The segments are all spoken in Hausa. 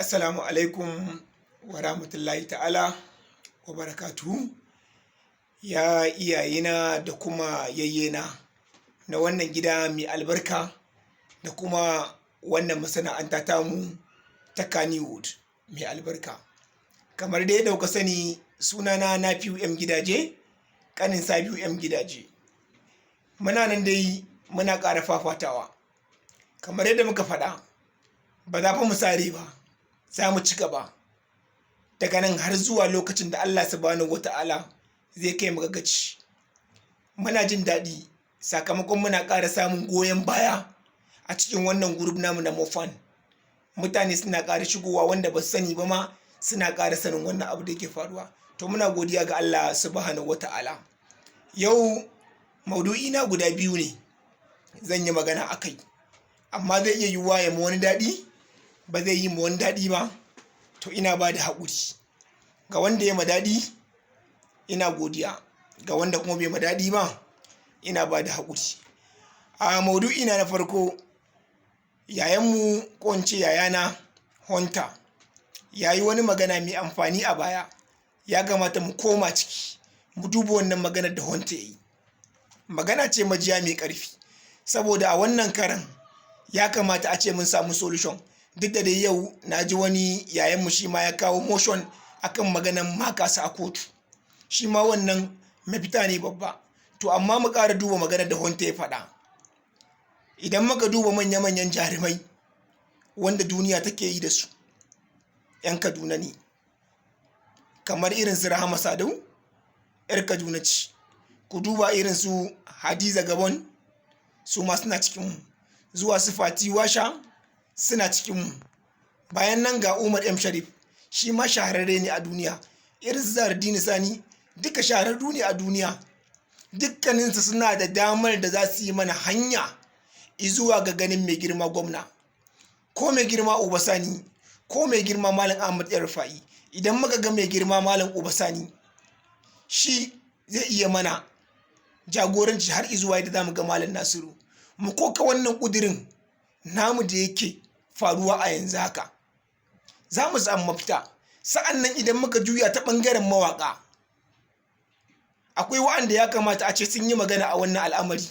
Assalamu alaikum wa rahmatullahi ta'ala wa barakatuhu. Ya iyayena da kuma yayyena na wannan gida mai albarka da kuma wannan masana'anta tamu ta Kannywood mai albarka. Kamar dai yadda kuka sani, sunana Nafi'u M Gidaje, ƙanin Sabi'u M Gidaje. Muna nan dai muna ƙara fafatawa. Kamar yadda muka faɗa, ba za fa mu sare ba, za mu ci gaba daga nan har zuwa lokacin da Allah subhanahu wata'ala zai kai mu ga gaci. Muna jin daɗi sakamakon muna ƙara samun goyon baya a cikin wannan group namu na Mofan. Mutane suna ƙara shigowa wanda ba su sani ba ma suna ƙara sanin wannan abu da yake faruwa. To muna godiya ga Allah subhanahu wata'ala. Yau maudu'i na guda biyu ne zan yi magana a kai, amma zai iya yiwuwa ya ma wani daɗi, ba zai yi ma wani daɗi ba, to ina ba da haƙuri. Ga wanda ya ma daɗi ina godiya, ga wanda kuma bai ma daɗi ba ina ba da haƙuri. A maudu'i na farko, yayanmu ko in ce yayana Hunter ya yi wani magana mai amfani a baya. Ya kamata mu koma ciki mu duba wannan maganar da Hunter ya yi. Magana ce majiya mai ƙarfi, saboda a wannan karan ya kamata a ce mun samu solution. Duk da dai yau na ji wani yayanmu shi ma ya kawo motion akan maganan makasa a kotu, shi ma wannan mafita ne babba. To amma mu ƙara duba maganar da Hunter ya faɗa. Idan muka duba manya-manyan jarumai wanda duniya take yi da su, 'yan Kaduna ne, kamar irin su Rahama Sadau 'yar Kaduna ce. Ku duba irin su Hadiza Gabon, su ma suna cikinmu. Zuwa su Fati Washa suna cikinmu. Bayan nan ga Umar M Sharif, shi ma shahararre ne a duniya. Irin su Zahraddini Sani duka shahararru ne a duniya. Dukkaninsu suna da damar da za su yi mana hanya izuwa ga ganin mai girma gwamna, ko mai girma Obasani, ko mai girma Malam Ahmad El Rufai. Idan muka ga mai girma Malam Obasani, shi zai iya mana jagoranci har izuwa yadda za mu ga Malam Nasiru. Mu koka wannan ƙudirin namu da yake faruwa a yanzu haka, za mu samu mafita. Sa'an nan idan muka juya ta ɓangaren mawaƙa, akwai wa'anda ya kamata a ce sun yi magana a wannan al'amari,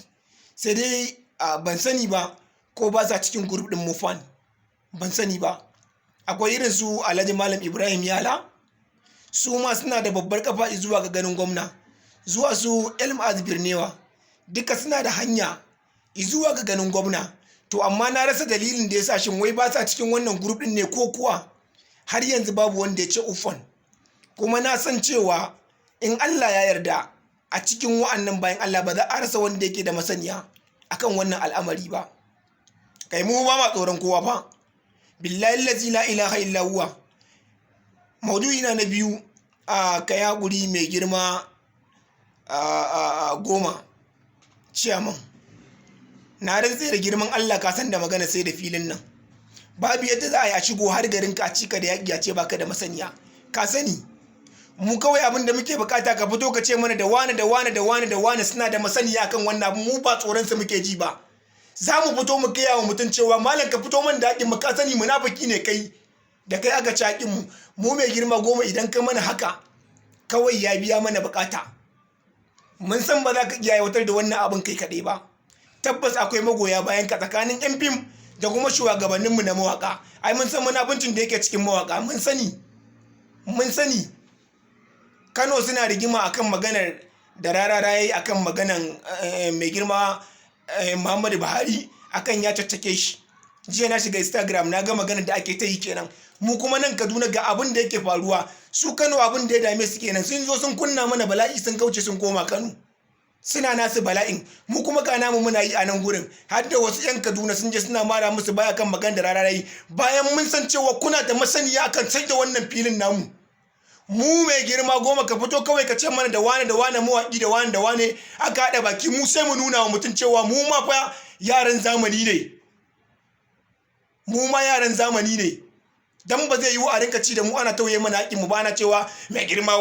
sai dai ban sani ba ko ba sa cikin group ɗin Mofan, ban sani ba. Akwai irin su Alhaji Malam Ibrahim Yala, su ma suna da babbar kafa zuwa ga ganin gwamna. Zuwa su Elmaz Birnewa, duka suna da hanya zuwa ga ganin gwamna. To amma na rasa dalilin da ya sa shin wai ba sa cikin wannan group ɗin ne ko kuwa har yanzu babu wanda ya ce uffan. Kuma na san cewa in Allah ya yarda a cikin wa'annan bayan Allah ba za a rasa wanda yake da masaniya akan wannan al'amari ba. Kai mu ba ma tsoron kowa fa. Billahi allazi la ilaha illa huwa. Maudu'i na biyu, kai haƙuri mai girma Goma Chairman. Na rantse da girman Allah ka san da magana sai da filin nan. Babu yadda za a yi a shigo har garin ka a cika da yaƙi a ce baka da masaniya. Ka sani mu kawai abin da muke bukata ka fito ka ce mana da wane da wane da wane da wane suna da masaniya akan wannan abu. Mu ba tsoron su muke ji ba. Za mu fito mu gaya wa mutum cewa malam ka fito man da haƙin mu, ka sani munafiki ne kai, da kai aka ci haƙin mu. Mu mai girma Goma idan ka mana haka kawai ya biya mana bukata. Mun san ba za ka iya aiwatar da wannan abin kai kaɗai ba. Tabbas akwai magoya bayan ka tsakanin 'yan fim da kuma shugabanninmu na mawaƙa. Ai mun san munafincin da yake cikin mawaƙa, mun sani. Kano suna rigima akan maganar da Rarara yayi akan maganan mai girma Muhammadu Buhari akan ya caccake shi. Jiya na shiga Instagram na ga maganar da ake ta yi kenan. Mu kuma nan Kaduna ga abin da yake faruwa. Su Kano abin da ya dame su kenan. Sun zo sun kunna mana bala'i sun kauce sun koma Kano. Suna nasu bala'in, mu kuma ga namu muna yi a nan gurin. Har da wasu 'yan Kaduna sun je suna mara musu baya kan maganar da Rarara yi, bayan mun san cewa kuna da masaniya akan sai da wannan filin namu. Mu mai girma Goma ka fito kawai ka ce mana da wane mawaƙi da wane aka haɗa baki, mu sai mu nuna wa mutum cewa mu ma fa yaran zamani ne. Mu ma yaran zamani ne. Dan ba zai yiwu a rinka ci da mu ana tauye mana haƙin mu ba, ana cewa mai girma